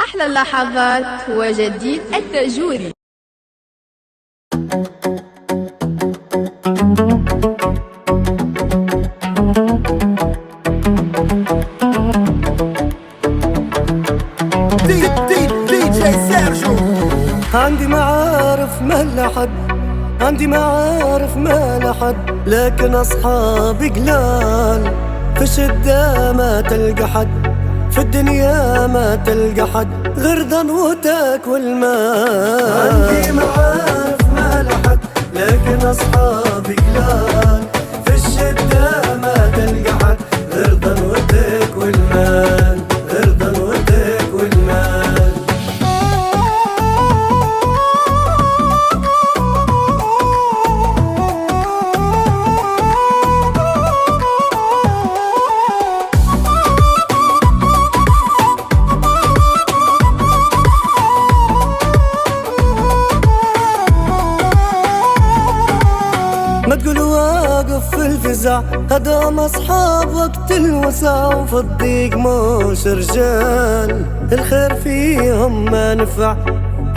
أحلى اللحظات هو جديد التأجوري. عندي معارف ما لحد، عندي معارف ما لحد، لكن أصحابي قلال. في الشدة ما تلقى حد، في الدنيا ما تلقى حد غير ضنوتك والمال. عندي معارف ما لحد، لكن أصحابي قلال. في الشدة ما تلقى حد غير ضنوتك والمال، غير ضنوتك والمال. ما تقولوا واقف في الفزع، هدام أصحاب وقت الوسع، وفي الضيق موش رجال الخير فيهم ما نفع.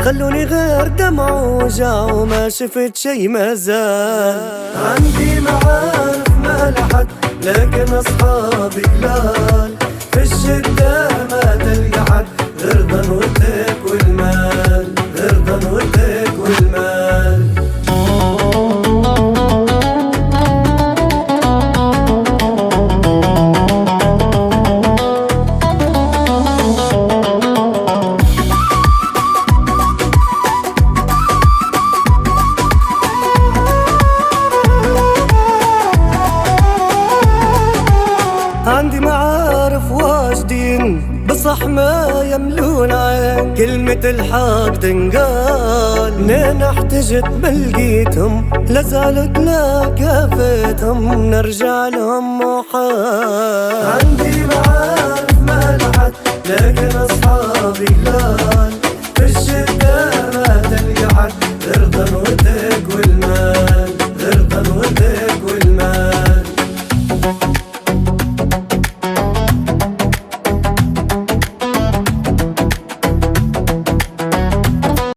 خلوني غير دمع ووجع وما شفت شي ما زال. عندي معارف ما لحد، لكن أصحابي قلال. في الشدة ما تلقى حد غير ضنوتك والمال، غير ضنوتك والمال. عندي معارف واجدين بصح ما يملون عين، كلمة الحق تنقال. منين احتجت ملقيتهم، لازالت لا كافتهم، نرجع لهم محال. عندي معارف ما لحد، لكن أصحابي